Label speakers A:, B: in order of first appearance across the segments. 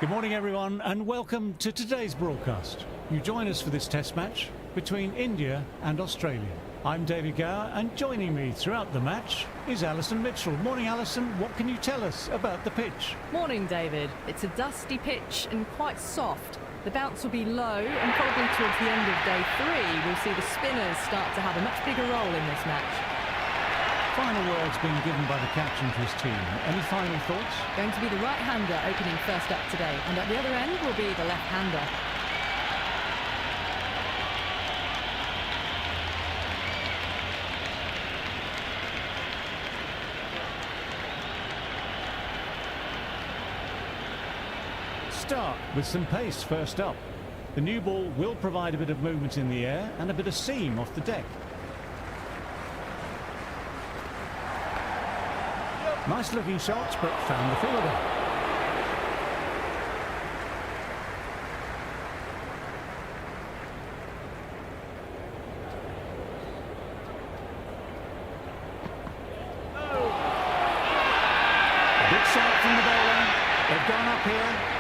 A: Good morning everyone and welcome to today's broadcast. You join us for this test match between India and Australia. I'm David Gower and joining me throughout the match is Alison Mitchell. Morning Alison, what can you tell us about the pitch?
B: Morning David. It's a dusty pitch and quite soft. The bounce will be low and probably towards the end of day 3 we'll see the spinners start to have a much bigger role in this match.
A: Final words being given by the captain to his team. Any final thoughts?
B: Going to be the right-hander opening first up today, and at the other end will be the left-hander.
A: Start with some pace first up. The new ball will provide a bit of movement in the air and a bit of seam off the deck. Nice looking shots, but found the fielder. A big shot from the bowler. They've gone up here.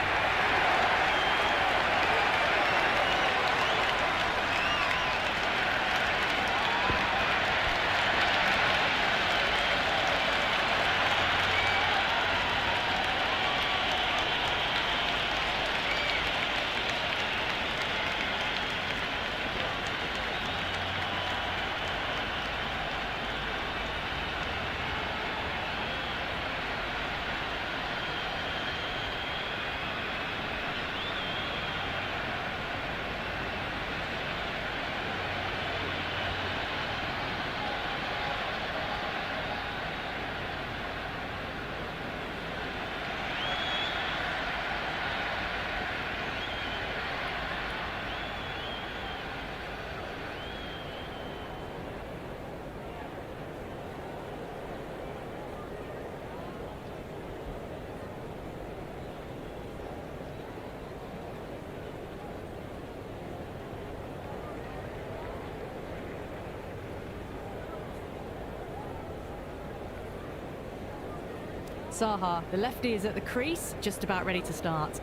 B: Saha, the lefty, is at the crease, just about ready to start.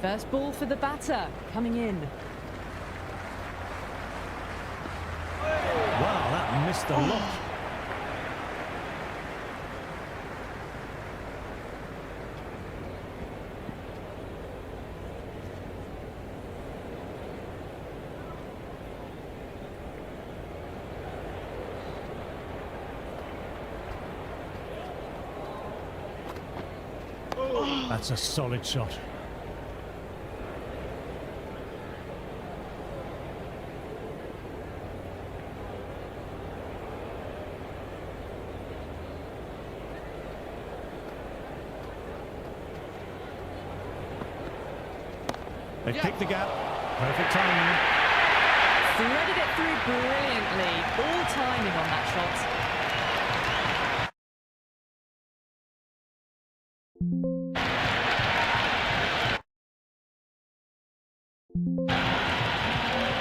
B: First ball for the batter, coming in.
A: Wow, that missed a lot. That's a solid shot. They picked the gap. Perfect timing.
B: Threaded it through brilliantly. All timing on that shot.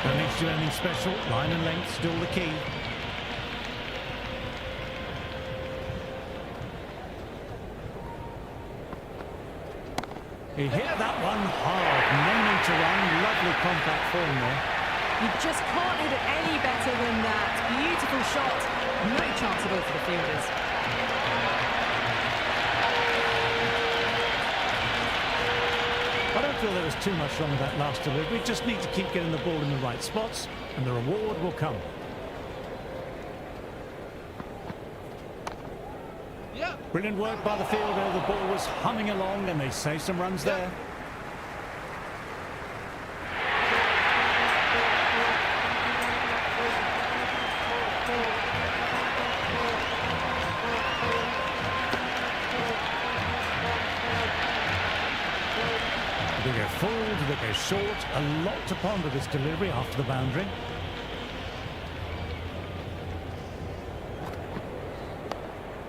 A: Don't need to do anything special. Line and length still the key. He hit that one hard. No need to run. Lovely compact form there.
B: You just can't hit it any better than that. Beautiful shot. No chance at all for the fielders.
A: I don't feel there was too much wrong with that last delivery. Just need to keep getting the ball in the right spots and the reward will come. Brilliant work by the fielder. The ball was humming along and they save some runs there. Do they go full? Do they go short? A lot to ponder this delivery after the boundary.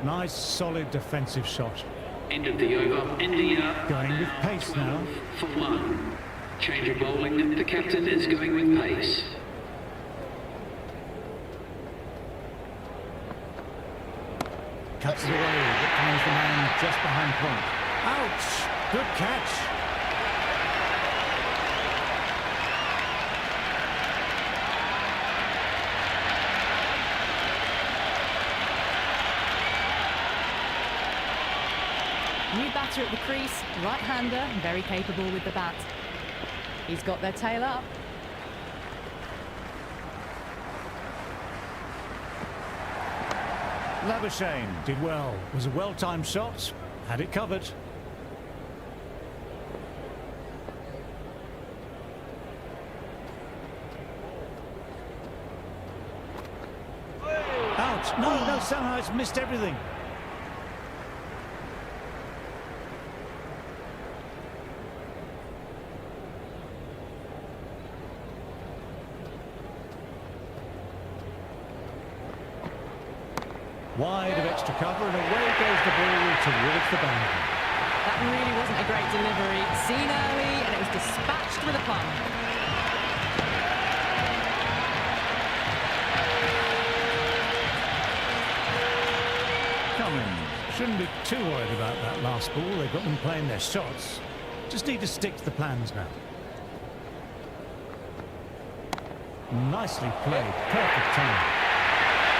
A: Nice, solid defensive shot.
C: End of the over. India
A: Going with pace now.
C: for 1. Change of bowling. The captain is going with pace.
A: Cuts it away. It finds the man just behind point. Ouch! Good catch.
B: New batter at the crease, right-hander, very capable with the bat. He's got their tail up.
A: Labuschagne did well. Was a well-timed shot. Had it covered. Out. No, somehow it's missed everything. Wide of extra cover, and away goes the ball towards the boundary.
B: That really wasn't a great delivery. Seen early, and it was dispatched with a plum.
A: Cummins shouldn't be too worried about that last ball. They've got them playing their shots. Just need to stick to the plans now. Nicely played. Perfect time.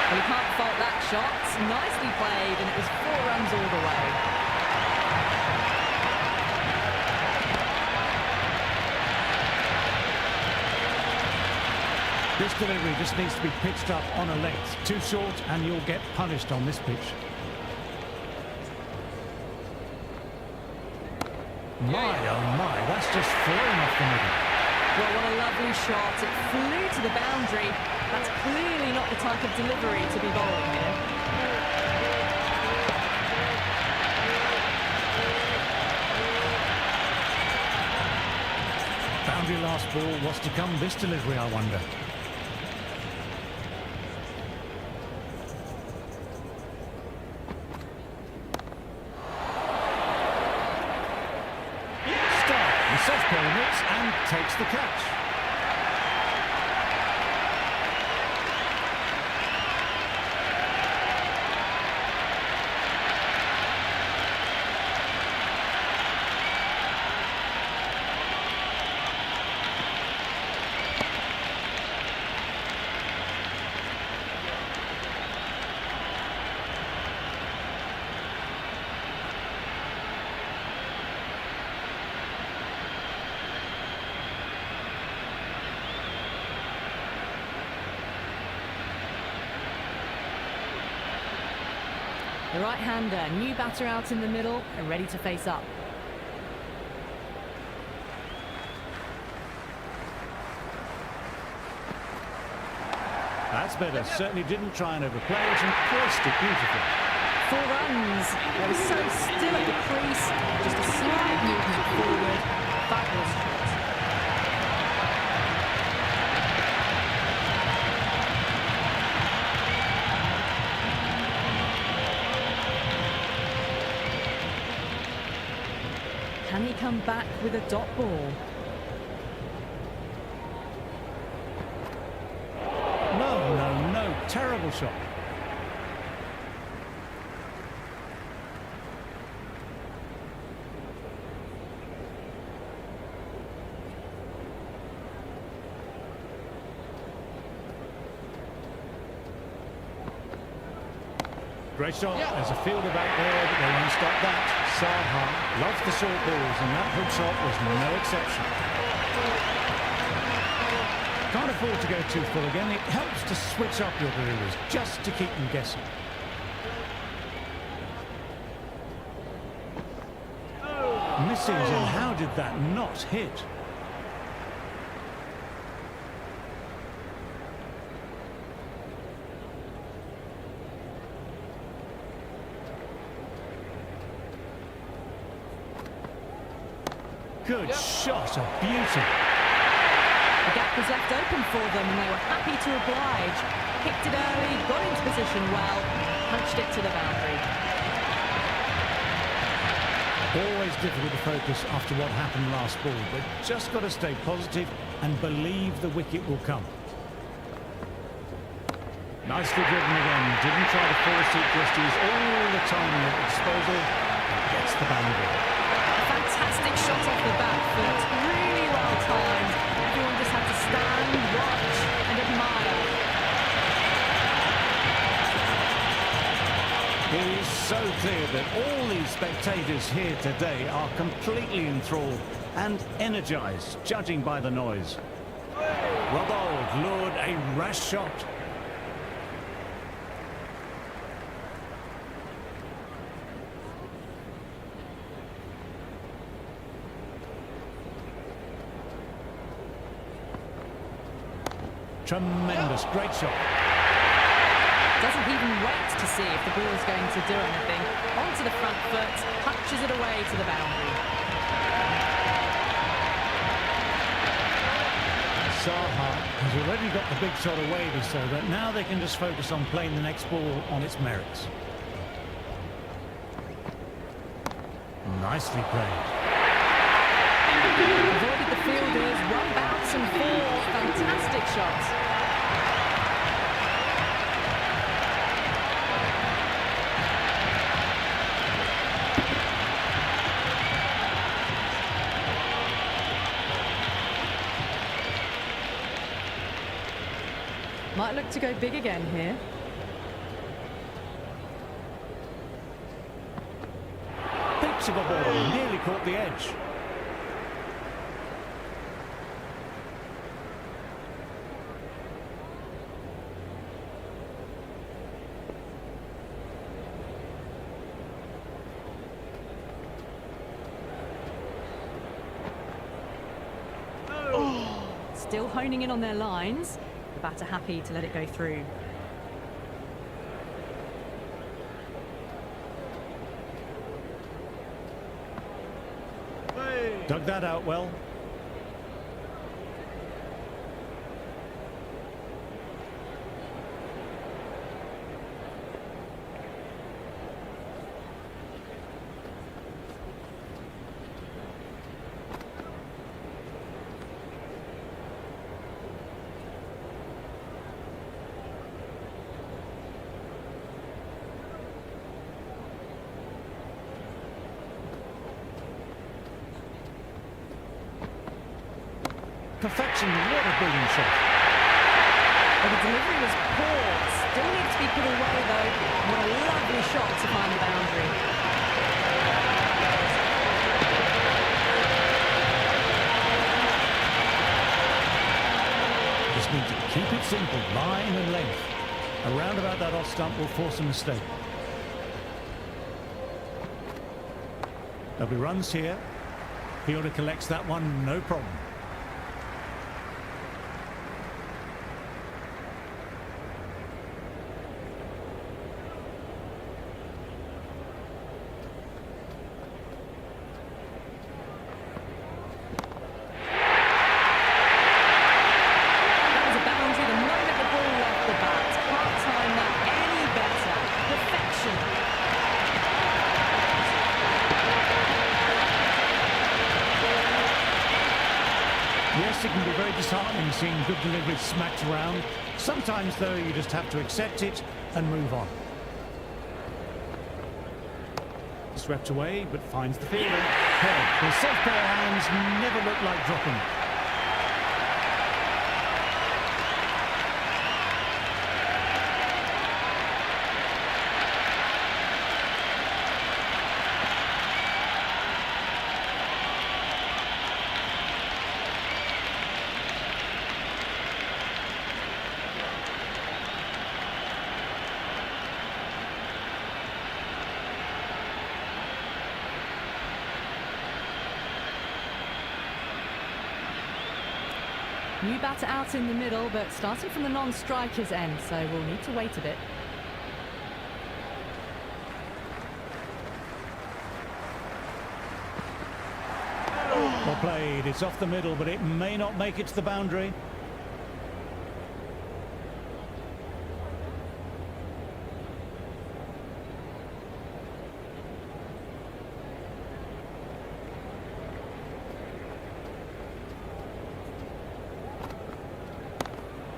B: Well, you can't fault that shot. Nicely played, and it was 4 runs all the way.
A: This delivery just needs to be pitched up on a length. Too short, and you'll get punished on this pitch. My, oh my, that's just flown off the middle.
B: Well, what a lovely shot. It flew to the boundary. That's clearly not the type of delivery to be bowling here.
A: Boundary last ball. What's to come this delivery, I wonder? Stop. The southpaw hits and takes the catch.
B: The right-hander, new batter out in the middle and ready to face up.
A: That's better. Certainly didn't try and overplay it and placed it beautifully.
B: 4 runs. They were so still at the crease. Just a slight movement forward. Fabulous shot. Can he come back with a dot ball?
A: No. Terrible shot. Great shot. There's a fielder back there, but they won't stop that. Saha loves the short balls, and that hook shot was no exception. Can't afford to go too full again. It helps to switch up your deliveries, just to keep them guessing. Misses, and how did that not hit? Good shot, a beauty.
B: The gap was left open for them and they were happy to oblige. Kicked it early, got into position well, punched it to the boundary.
A: Always difficult to focus after what happened last ball, but just got to stay positive and believe the wicket will come. Nicely driven again, didn't try to force it, just use all the timing at disposal and gets the boundary.
B: Fantastic shot off the back foot, really well timed. Everyone just had to stand, watch and admire.
A: It is so clear that all these spectators here today are completely enthralled and energized, judging by the noise. Robbold lured a rash shot. Tremendous, great shot.
B: Doesn't even wait to see if the ball's going to do anything. Onto the front foot, punches it away to the boundary.
A: Saha has already got the big shot away, so that now they can just focus on playing the next ball on its merits. Nicely played.
B: Avoided the fielders, one bounce and four. Fantastic shots. Might look to go big again here.
A: Pips of a ball, nearly caught the edge.
B: Still honing in on their lines. The batter happy to let it go through.
A: Dug that out well. Perfection, what a brilliant shot.
B: Well, the delivery was poor. Still needs to be put away though. What a lovely shot to find the boundary.
A: Just need to keep it simple, line and length. Around about that off stump will force a mistake. There'll be runs here. Fielder collects that one, no problem. Yes, it can be very disheartening seeing good deliveries smacked around. Sometimes, though, you just have to accept it and move on. Swept away, but finds the fielder. Head. His soft pair of hands never look like dropping it.
B: New batter out in the middle, but starting from the non-striker's end, so we'll need to wait a bit.
A: Well played, it's off the middle, but it may not make it to the boundary.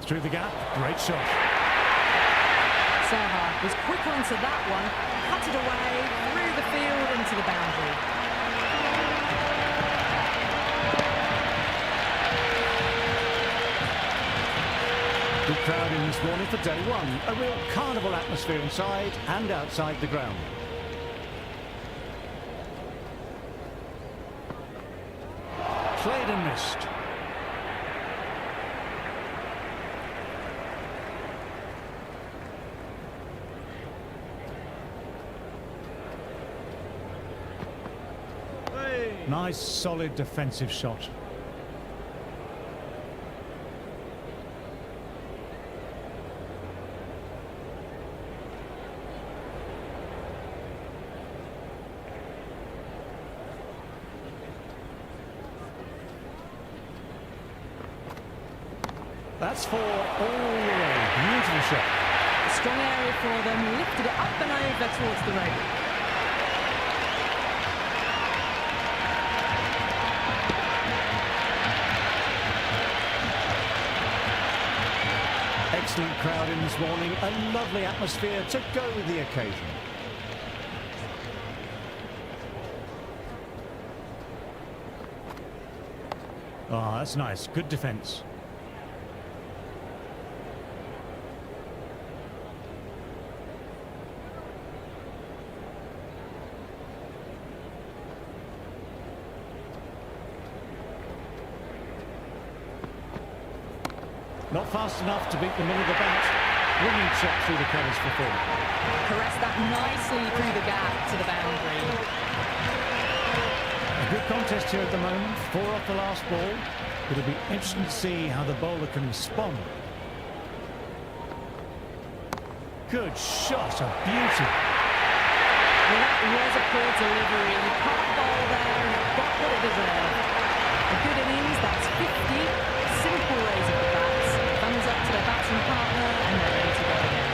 A: Through the gap, great shot.
B: Saha was quick onto that one, cut it away, through the field into the boundary.
A: Good crowd in this morning for day one. A real carnival atmosphere inside and outside the ground. Played and missed. Nice, solid defensive shot. That's for all the way. Beautiful shot.
B: A strong area for them, lifted it up and over towards the rope.
A: Excellent crowd in this morning, a lovely atmosphere to go with the occasion. Ah, that's nice, good defence. Not fast enough to beat the middle of the bat. Winning shot through the colours for four.
B: Caressed that nicely through the gap to the boundary.
A: A good contest here at the moment. 4 off the last ball. It'll be interesting to see how the bowler can respond. Good shot, a beauty.
B: Well, that was a poor delivery. You can't bowl there and it got what it deserved. A good innings, that's 50. Simple raise of the bats. Thumbs up to their batting partner and they're ready to go again.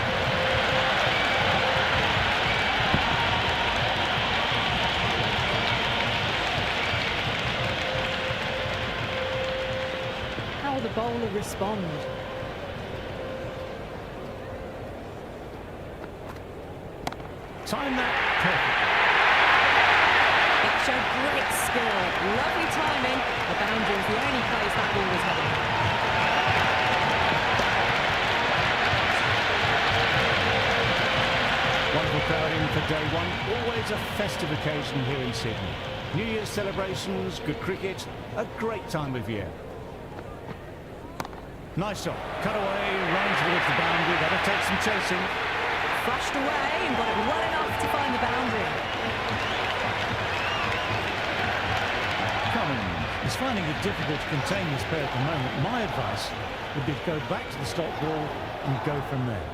B: How will the bowler respond?
A: Time that perfect.
B: That showed great skill. Lovely timing. The boundary is the only place that ball was heading.
A: Wonderful crowd in for day one. Always a festive occasion here in Sydney. New Year's celebrations, good cricket, a great time of year. Nice shot. Cut away, runs towards the boundary. That'll take some chasing.
B: Flushed away and got it well enough to find the boundary.
A: Cummins is finding it difficult to contain this pair at the moment. My advice would be to go back to the stop ball and go from there.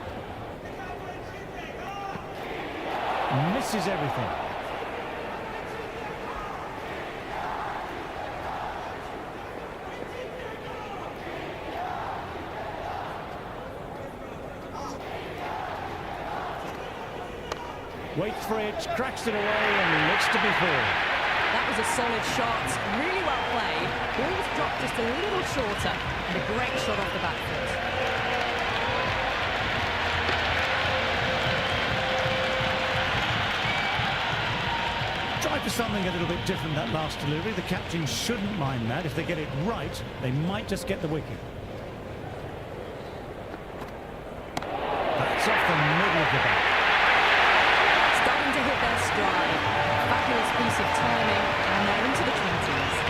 A: Misses everything. Waits for it, cracks it away and looks to be four.
B: That was a solid shot, really well played. Ball was dropped just a little shorter and a great shot off the back foot.
A: Try for something a little bit different that last delivery. The captain shouldn't mind that. If they get it right, they might just get the wicket. That's off the middle of the bat.
B: Starting to hit their stride. Fabulous piece of timing, and they're into the 20s.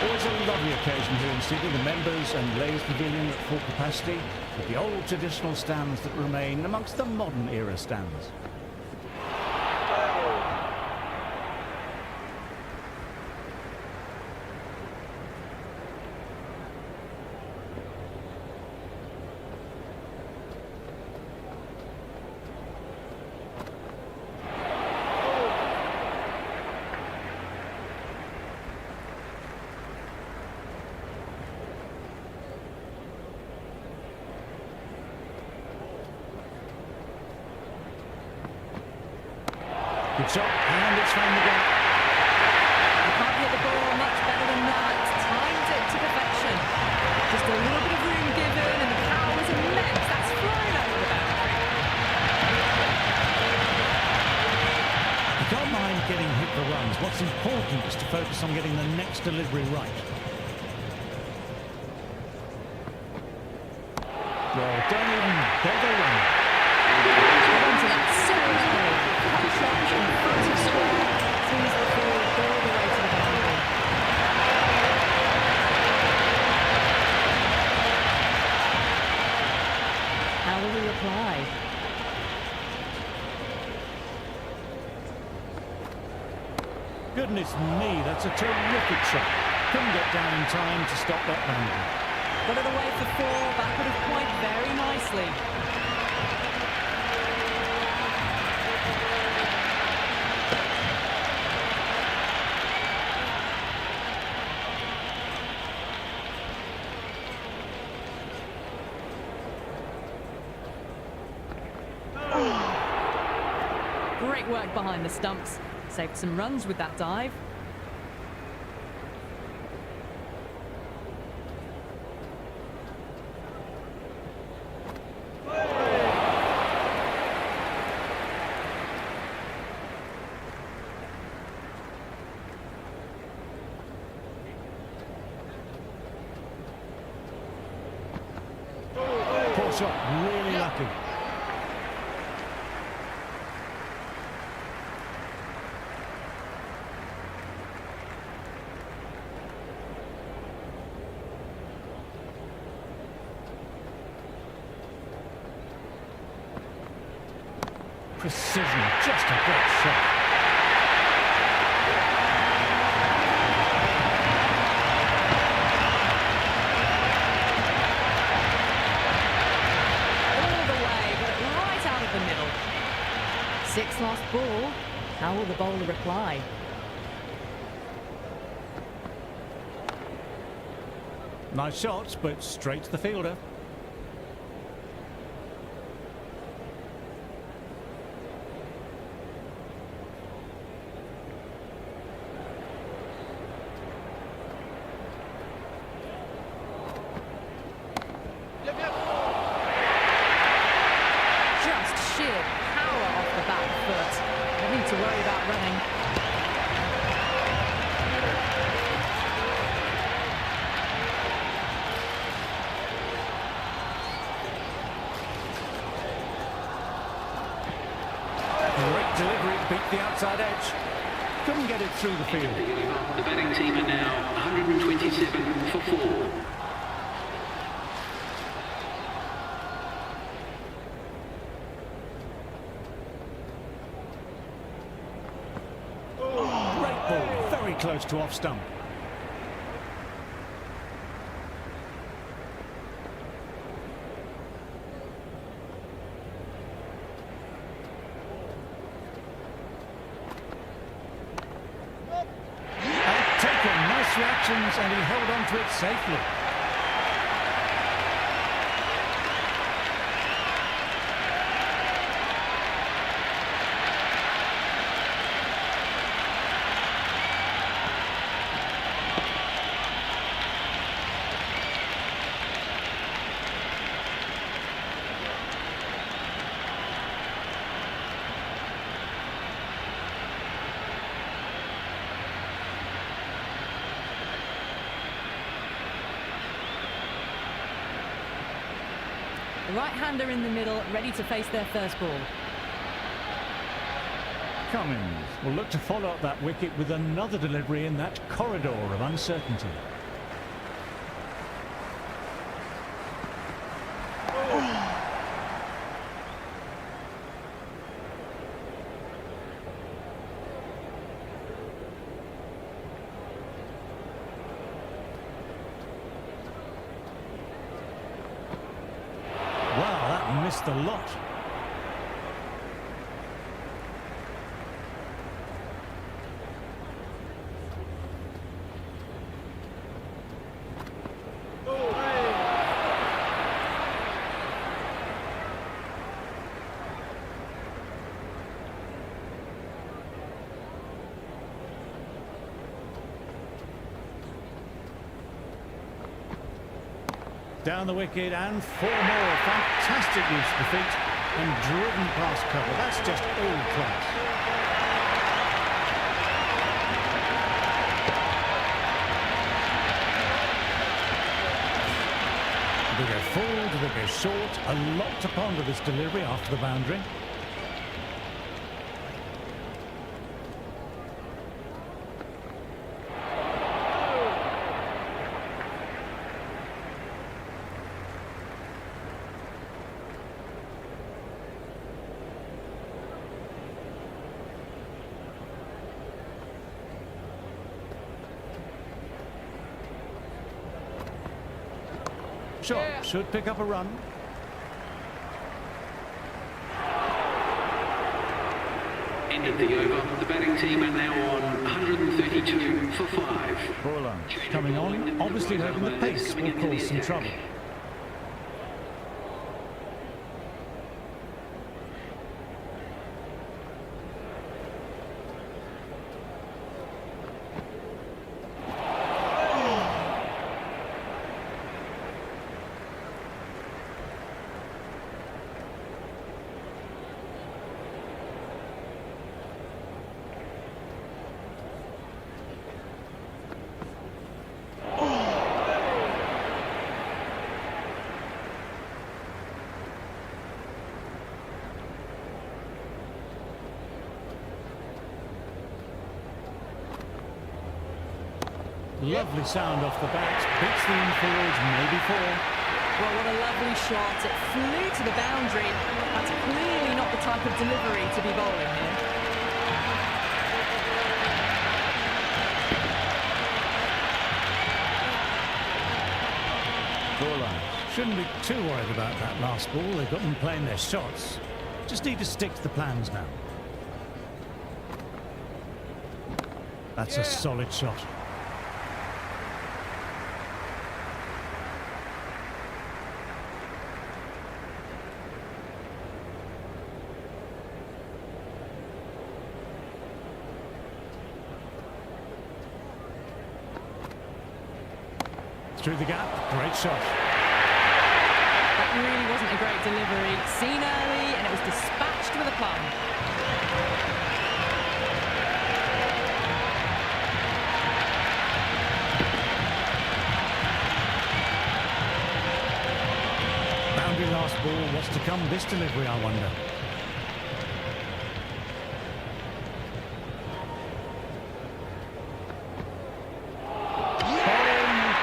A: Always a lovely occasion here in Sydney. The members and ladies pavilion at full capacity, with the old traditional stands that remain amongst the modern era stands. Good shot, and it's found the gap.
B: You can't hit the ball much better than that. Timed it to perfection. Just a little bit of room given, and the power was immense. That's flying over the boundary.
A: You can't mind getting It's important just to focus on getting the next delivery right. Well, don't even bother running.
B: Get onto that seriously. Cut shot in front of square. Sees the ball go all the way to the boundary. How will he reply?
A: Goodness me, that's a terrific shot. Couldn't get down in time to stop that boundary.
B: Got it away for four. That could have pointed very nicely. Great work behind the stumps. Saved some runs with that dive.
A: Poor shot, really lucky. Precision, just a great shot.
B: All the way, got it right out of the middle. Sixth last ball. How will the bowler reply?
A: Nice shots, but straight to the fielder.
B: Just sheer power off the back foot. Don't need to worry about running.
A: Great delivery, beat the outside edge. Couldn't get it through the field.
C: The batting team are now 127 for 4.
A: Great ball, very close to off stump. And taken, nice reactions, and he held on to it safely.
B: The right-hander in the middle, ready to face their first ball.
A: Cummins will look to follow up that wicket with another delivery in that corridor of uncertainty. Wow, that missed a lot. Down the wicket and 4 more. Fantastic use of the feet and driven past cover. That's just all class. Do they go full? Do they go short? A lot to ponder this delivery after the boundary. Shot should pick up a run.
C: End of the over. The batting team are now on 132 for 5.
A: Ball on. Coming on, obviously hoping the pace will cause some trouble. Lovely sound off the bat, beats the infield, maybe 4.
B: Well, what a lovely shot. It flew to the boundary. That's clearly not the type of delivery to be bowling here.
A: Shouldn't be too worried about that last ball. They've got them playing their shots. Just need to stick to the plans now. That's a solid shot. Through the gap, great shot.
B: That really wasn't a great delivery. Seen early, and it was dispatched with a plum.
A: Boundary last ball. What's to come this delivery, I wonder?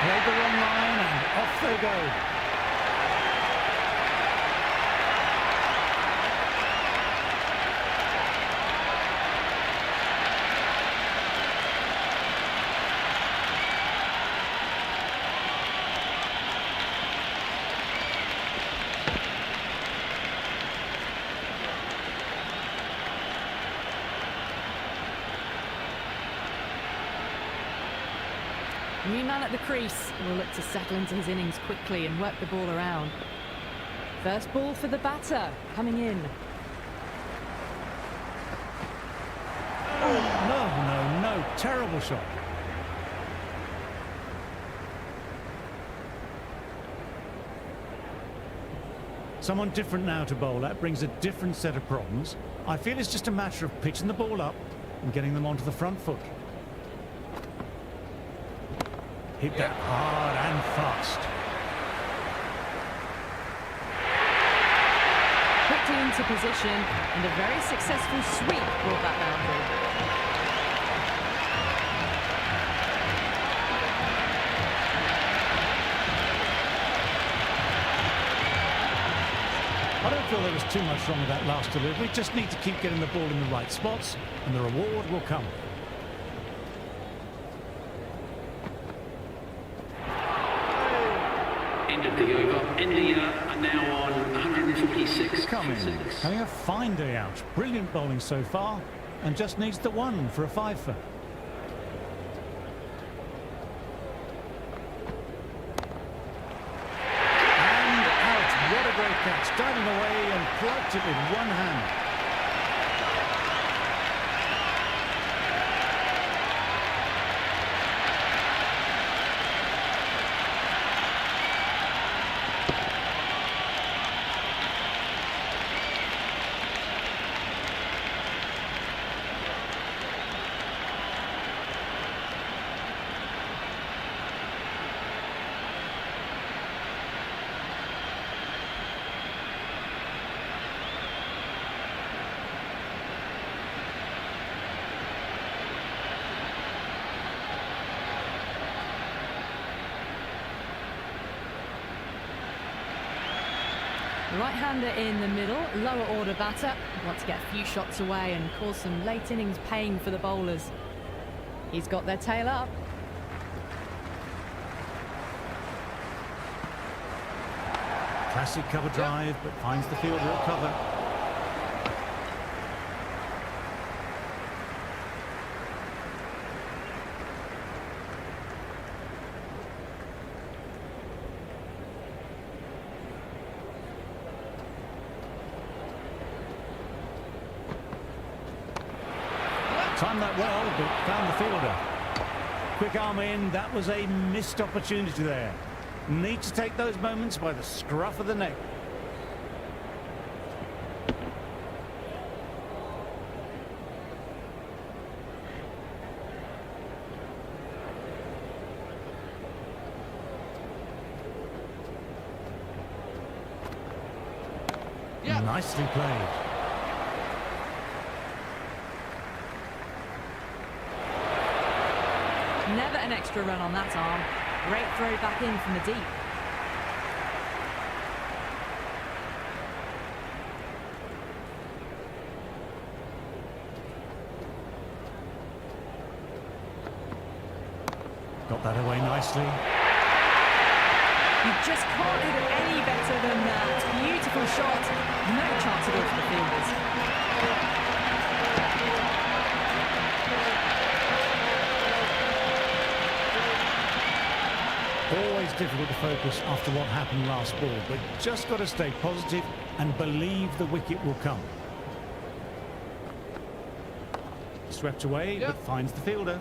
A: Played the wrong line, and off they go.
B: New man at the crease will look to settle into his innings quickly and work the ball around. First ball for the batter, coming in.
A: Oh, no, terrible shot. Someone different now to bowl at brings a different set of problems. I feel it's just a matter of pitching the ball up and getting them onto the front foot. Hit that hard and fast.
B: Quickly into position, and a very successful sweep brought that boundary.
A: I don't feel there was too much wrong with that last delivery. Just need to keep getting the ball in the right spots, and the reward will come.
C: End of the over. India are now on 146
A: Coming,
C: for 6.
A: having a fine day out. Brilliant bowling so far, and just needs the one for a 5-for. And out. What a great catch. Diving away and plucked it with one hand.
B: Right-hander in the middle, lower order batter. Want to get a few shots away and cause some late innings pain for the bowlers. He's got their tail up.
A: Classic cover drive, but finds the fielder at cover. Timed that well, but found the fielder. Quick arm in, that was a missed opportunity there. Need to take those moments by the scruff of the neck. Nicely played.
B: Never an extra run on that arm. Great throw back in from the deep.
A: Got that away nicely.
B: You just can't hit it any better than that. Beautiful shot. No chance at all for the fielders.
A: Always difficult to focus after what happened last ball, but just got to stay positive and believe the wicket will come. Swept away, but finds the fielder.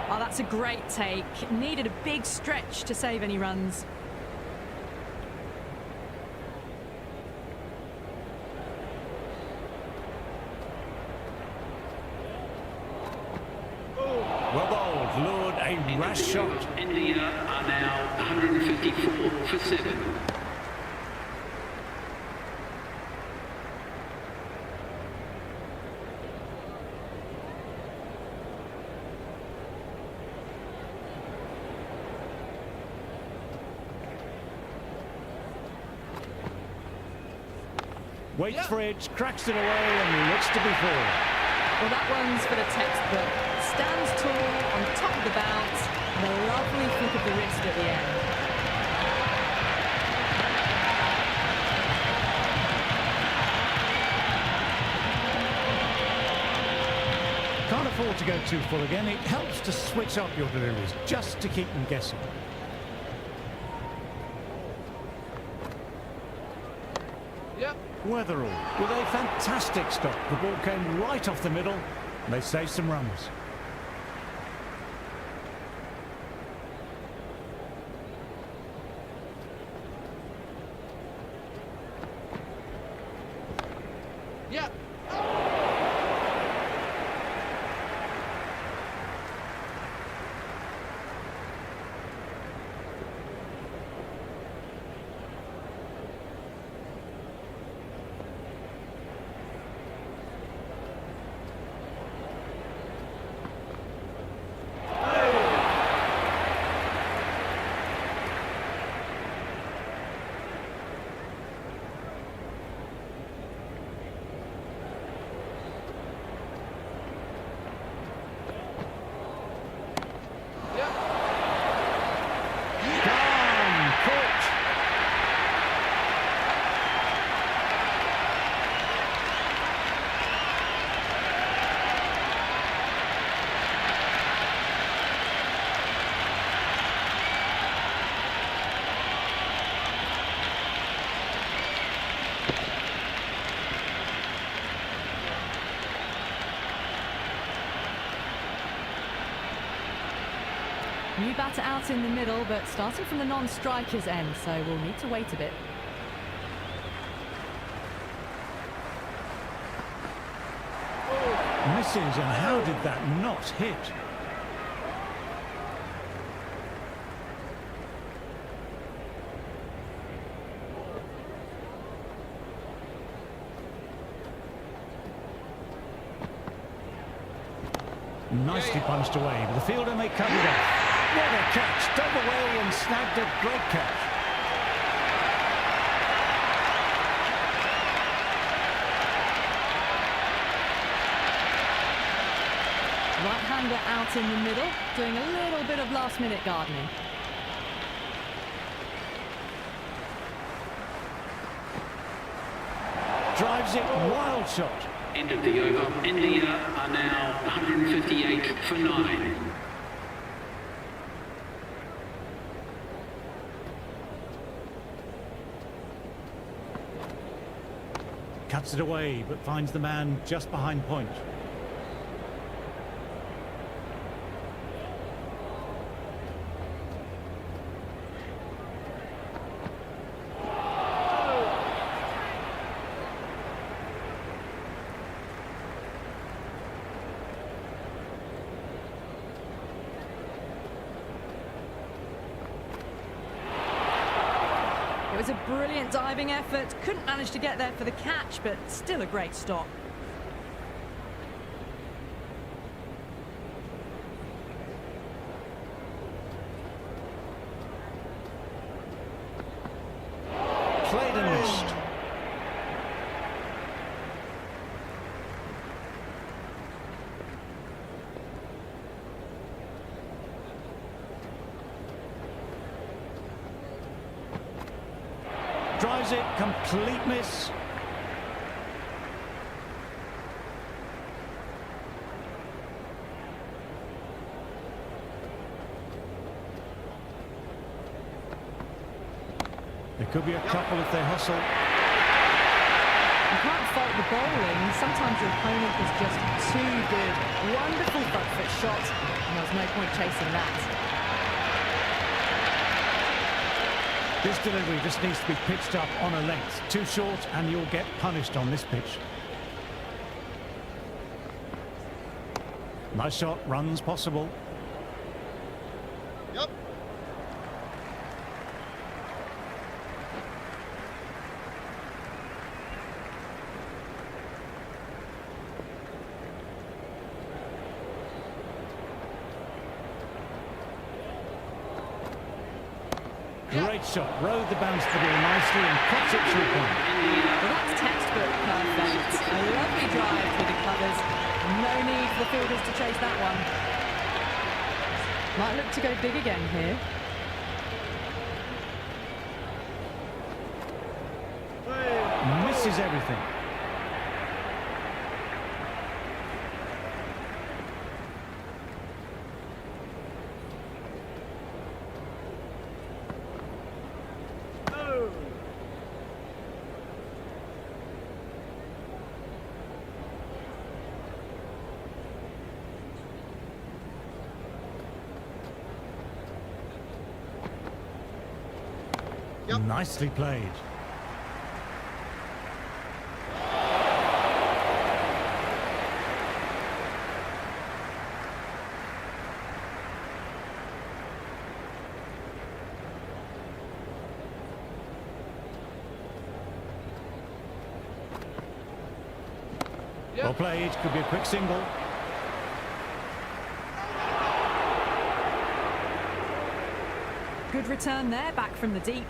B: Oh, that's a great take. Needed a big stretch to save any runs.
A: Well bowled, lured a rash shot.
C: India are now 154 for 7.
A: Waits for it, cracks it away and looks to be four.
B: Well, that one's for the textbook. Stands tall on top of the bounce and a lovely flick of the wrist at the end.
A: Can't afford to go too full again. It helps to switch up your deliveries just to keep them guessing. Weatherall with a fantastic stop. The ball came right off the middle and they saved some runs.
B: New batter out in the middle, but starting from the non-striker's end, so we'll need to wait a bit.
A: Misses, and how did that not hit? Nicely punched away, but the fielder may cover it off. What a catch! Dug away and snagged a great catch.
B: Right-hander out in the middle, doing a little bit of last-minute gardening.
A: Drives it, wild shot.
C: End of the over. India are now 158 for 9.
A: Cuts it away, but finds the man just behind point.
B: It was a brilliant diving effort. Couldn't manage to get there for the catch, but still a great stop.
A: Played and missed. Drives it, complete miss. There could be a couple if they hustle.
B: You can't fault the bowling. Sometimes your opponent is just too good. Wonderful front foot shot, and there's no point chasing that.
A: This delivery just needs to be pitched up on a length. Too short and you'll get punished on this pitch. Nice shot, runs possible.
D: Yep.
A: Great shot, rode the bounce the ball nicely and cuts it through point.
B: Well, that's textbook perfect. A lovely drive through the covers. No need for the fielders to chase that one. Might look to go big again here.
A: Misses everything.
D: Yep.
A: Nicely played. Well played, could be a quick single.
B: Good return there, back from the deep.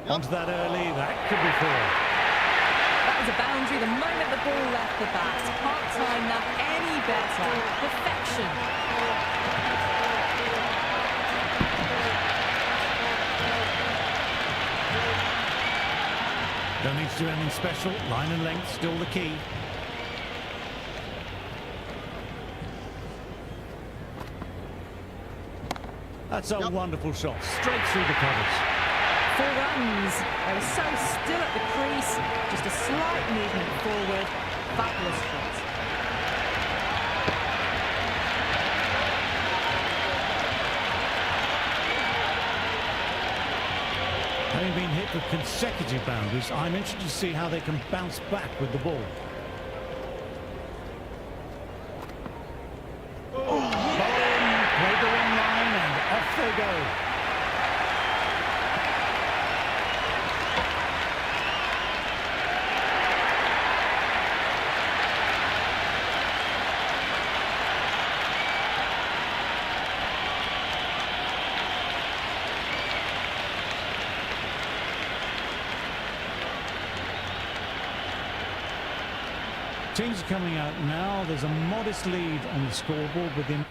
A: Onto that early, that could be four.
B: That was a boundary the moment the ball left the bat. Can't time that any better. Perfection.
A: Don't need to do anything special. Line and length still the key. That's a wonderful shot, straight through the covers.
B: 4 runs. They were so still at the crease. Just a slight movement forward. Fabulous shot.
A: Having been hit with consecutive boundaries, I'm interested to see how they can bounce back with the ball. Bowling, played the wrong line, and off they go. Teams are coming out now. There's a modest lead on the scoreboard within